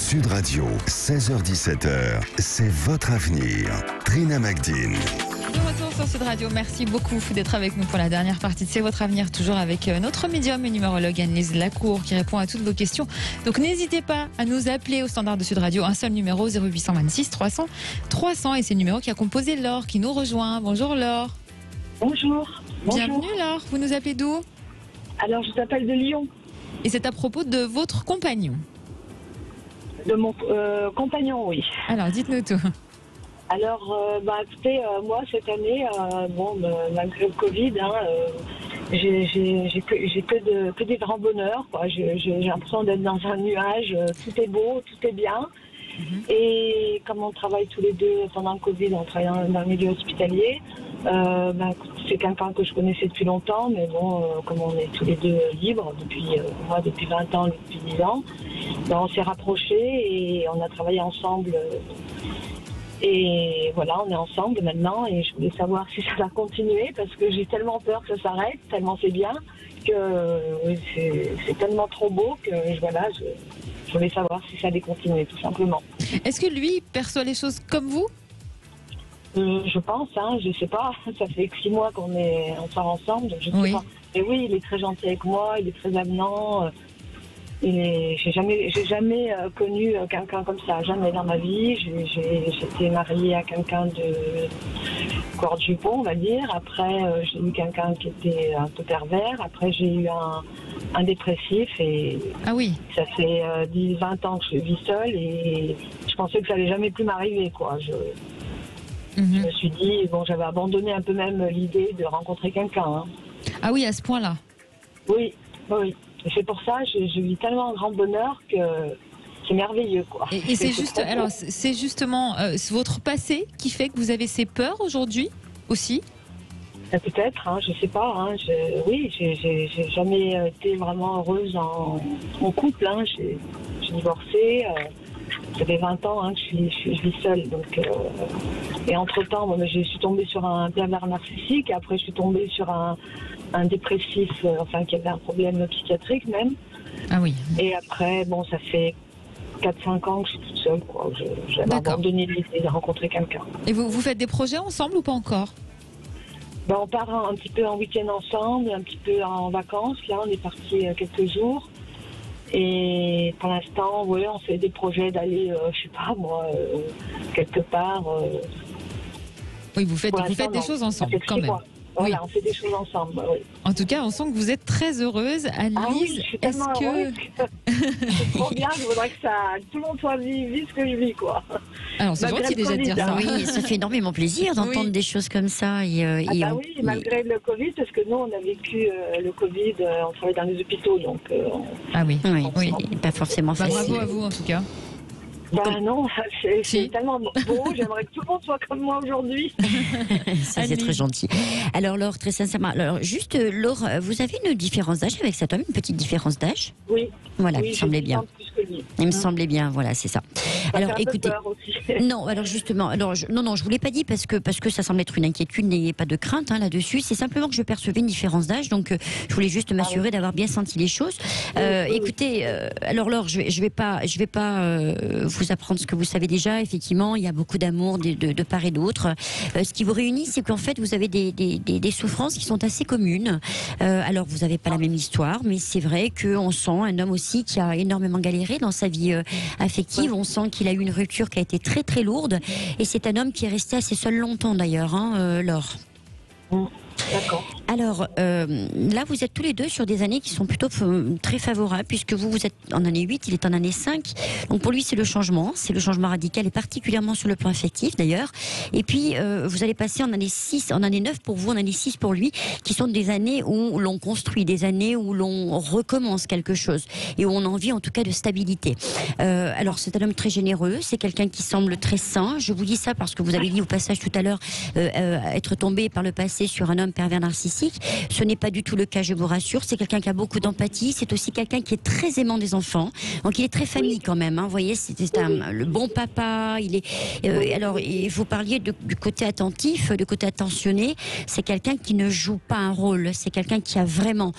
Sud Radio, 16h-17h, c'est votre avenir. Trina Magdine. De retour sur Sud Radio, merci beaucoup d'être avec nous pour la dernière partie de C'est votre avenir, toujours avec notre médium et numérologue Anne-Lise Lacour qui répond à toutes vos questions. Donc n'hésitez pas à nous appeler au standard de Sud Radio, un seul numéro 0826 300 300 et c'est le numéro qui a composé Laure qui nous rejoint. Bonjour Laure. Bonjour. Bienvenue Laure, vous nous appelez d'où? Alors je vous appelle de Lyon. Et c'est à propos de votre compagnon. De mon compagnon, oui. Alors dites-nous tout. Alors, écoutez, moi cette année, malgré le Covid, j'ai que des grands bonheurs, quoi. J'ai l'impression d'être dans un nuage, tout est beau, tout est bien. Et comme on travaille tous les deux pendant le Covid, on travaille dans le milieu hospitalier, c'est quelqu'un que je connaissais depuis longtemps, mais bon, comme on est tous les deux libres, moi depuis 20 ans, lui depuis 10 ans, on s'est rapprochés et on a travaillé ensemble. Et voilà, on est ensemble maintenant et je voulais savoir si ça va continuer parce que j'ai tellement peur que ça s'arrête, tellement c'est bien, que c'est tellement trop beau que je voulais savoir si ça allait continuer tout simplement. Est-ce que lui perçoit les choses comme vous? Je pense, je sais pas, ça fait que 6 mois qu'on sort ensemble, je sais pas. Et oui, il est très gentil avec moi, il est très avenant. J'ai jamais connu quelqu'un comme ça, jamais dans ma vie. J'étais mariée à quelqu'un de corps jupon, on va dire. Après, j'ai eu quelqu'un qui était un peu pervers. Après, j'ai eu un dépressif et ça fait 10-20 ans que je vis seule et je pensais que ça allait jamais plus m'arriver, quoi. Je me suis dit, j'avais abandonné un peu même l'idée de rencontrer quelqu'un. Ah oui, à ce point-là. Oui. Et c'est pour ça, je vis tellement un grand bonheur que c'est merveilleux, quoi. Et c'est juste, alors c'est justement votre passé qui fait que vous avez ces peurs aujourd'hui aussi? Peut-être, je sais pas. J'ai jamais été vraiment heureuse en couple. J'ai divorcé. Ça fait 20 ans que je vis seule. Donc, et entre-temps, je suis tombée sur un pervers narcissique. Et après, je suis tombée sur un dépressif, qui avait un problème psychiatrique même. Ah oui. Et après, ça fait 4-5 ans que je suis toute seule, quoi. J'avais abandonné l'idée de rencontrer quelqu'un. Et vous faites des projets ensemble ou pas encore? On part un petit peu en week-end ensemble, un petit peu en vacances. Là, on est parti quelques jours. Et pour l'instant, on fait des projets d'aller, quelque part. Oui, vous faites des choses ensemble, quand même. Voilà, on fait des choses ensemble. Oui. En tout cas, on sent que vous êtes très heureuse. Anne-Lise, je suis tellement heureuse. C'est trop bien, je voudrais que tout le monde soit vive ce que je vis, quoi. Alors, c'est gentil déjà de dire ça. Oui, ça fait énormément plaisir d'entendre des choses comme ça. Malgré le Covid, parce que nous, on a vécu le Covid, on travaille dans les hôpitaux, donc... pas forcément facile. Bravo à vous, en tout cas. Non, c'est tellement beau. J'aimerais que tout le monde soit comme moi aujourd'hui. Ça, c'est très gentil. Alors, Laure, très sincèrement, Laure, vous avez une différence d'âge avec cet homme, une petite différence d'âge? Oui. Voilà, il me semblait bien. Il me semblait bien, voilà, c'est ça. Alors, écoutez, non, alors justement, je vous l'ai pas dit parce que ça semble être une inquiétude, n'ayez pas de crainte là-dessus. C'est simplement que je percevais une différence d'âge, donc je voulais juste m'assurer d'avoir bien senti les choses. Écoutez, alors Laure, je vais pas vous apprendre ce que vous savez déjà. Effectivement, il y a beaucoup d'amour de part et d'autre. Ce qui vous réunit, c'est qu'en fait, vous avez des souffrances qui sont assez communes. Alors, vous n'avez pas la même histoire, mais c'est vrai qu'on sent un homme aussi qui a énormément galéré dans sa vie affective. On sent qu'il a eu une rupture qui a été très très lourde. Et c'est un homme qui est resté assez seul longtemps d'ailleurs, Laure. D'accord. Alors, là, vous êtes tous les deux sur des années qui sont plutôt très favorables, puisque vous êtes en année 8, il est en année 5. Donc, pour lui, c'est le changement radical, et particulièrement sur le plan affectif, d'ailleurs. Et puis, vous allez passer en année 6, en année 9 pour vous, en année 6 pour lui, qui sont des années où l'on construit, des années où l'on recommence quelque chose, et où on a envie, en tout cas, de stabilité. Alors, c'est un homme très généreux, c'est quelqu'un qui semble très sain. Je vous dis ça parce que vous avez dit au passage tout à l'heure être tombé par le passé sur un homme pervers narcissique. narcissique. Ce n'est pas du tout le cas, je vous rassure. C'est quelqu'un qui a beaucoup d'empathie. C'est aussi quelqu'un qui est très aimant des enfants. Donc il est très famille quand même. Vous voyez, c'est le bon papa. Il est. Alors, vous parliez du côté attentif, du côté attentionné. C'est quelqu'un qui ne joue pas un rôle. C'est quelqu'un qui a vraiment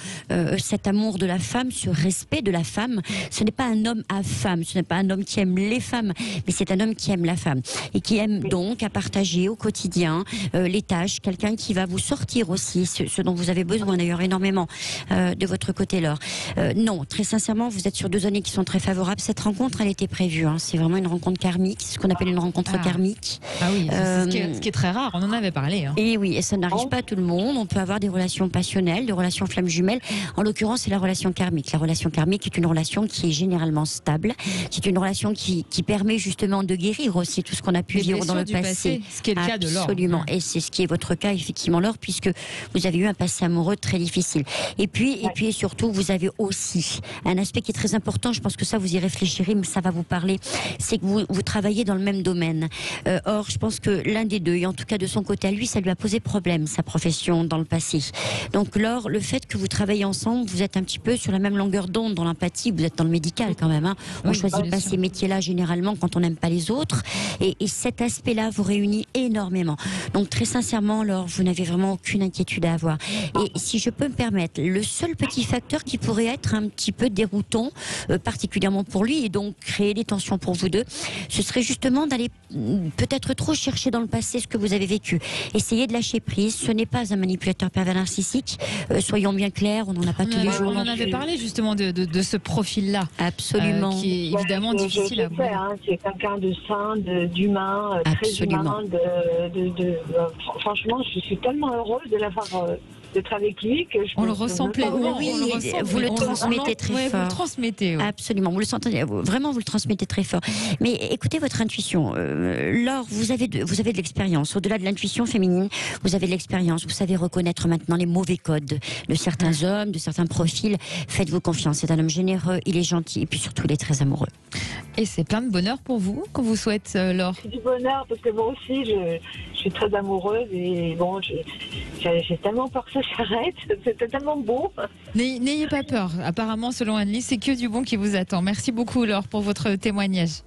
cet amour de la femme, ce respect de la femme. Ce n'est pas un homme à femme. Ce n'est pas un homme qui aime les femmes, mais c'est un homme qui aime la femme et qui aime donc à partager au quotidien les tâches. Quelqu'un qui va vous sortir aussi, ce dont vous avez besoin d'ailleurs énormément de votre côté, Laure. Non, très sincèrement, vous êtes sur 2 années qui sont très favorables. Cette rencontre, elle était prévue. C'est vraiment une rencontre karmique. C'est ce qu'on appelle une rencontre karmique. Ah oui, c'est ce qui est très rare. On en avait parlé. Et oui, et ça n'arrive pas à tout le monde. On peut avoir des relations passionnelles, des relations flammes jumelles. En l'occurrence, c'est la relation karmique. La relation karmique est une relation qui est généralement stable. C'est une relation qui permet justement de guérir aussi tout ce qu'on a pu vivre dans le passé. Ce qui est le cas de Laure. Absolument. Et c'est ce qui est votre cas, effectivement, Laure, puisque vous avez eu un passé amoureux très difficile. Et puis surtout, vous avez aussi un aspect qui est très important. Je pense que ça, vous y réfléchirez, mais ça va vous parler. C'est que vous travaillez dans le même domaine. Or, je pense que l'un des deux, et en tout cas de son côté à lui, ça lui a posé problème, sa profession dans le passé. Donc, Laure, le fait que vous travaillez ensemble, vous êtes un petit peu sur la même longueur d'onde dans l'empathie. Vous êtes dans le médical quand même. On choisit pas ces métiers-là généralement quand on n'aime pas les autres. Et cet aspect-là vous réunit énormément. Donc, très sincèrement, Laure, vous n'avez vraiment aucune inquiétude à avoir. Et si je peux me permettre, le seul petit facteur qui pourrait être un petit peu déroutant, particulièrement pour lui, et donc créer des tensions pour vous deux, ce serait justement d'aller peut-être trop chercher dans le passé ce que vous avez vécu. Essayez de lâcher prise. Ce n'est pas un manipulateur pervers narcissique. Soyons bien clairs, on n'en a pas tous les jours. On en avait parlé justement de ce profil-là. Absolument. Qui est évidemment difficile à voir. C'est quelqu'un de sain, d'humain, très humain. Franchement, je suis tellement heureuse de l'avoir d'être avec lui que je on le ressent pleinement. Oui, vous le transmettez très fort. Vous le transmettez. Ouais. Absolument, vous le sentez, vraiment vous le transmettez très fort. Mais écoutez votre intuition. Laure, vous avez de l'expérience. Au-delà de l'intuition féminine, vous avez de l'expérience. Vous savez reconnaître maintenant les mauvais codes de certains hommes, de certains profils. Faites-vous confiance. C'est un homme généreux, il est gentil et puis surtout il est très amoureux. Et c'est plein de bonheur pour vous qu'on vous souhaite, Laure. C'est du bonheur parce que moi aussi je suis très amoureuse et bon, j'ai tellement peur que ça s'arrête. C'était tellement beau. N'ayez pas peur. Apparemment, selon Anne-Lise, c'est que du bon qui vous attend. Merci beaucoup, Laure, pour votre témoignage.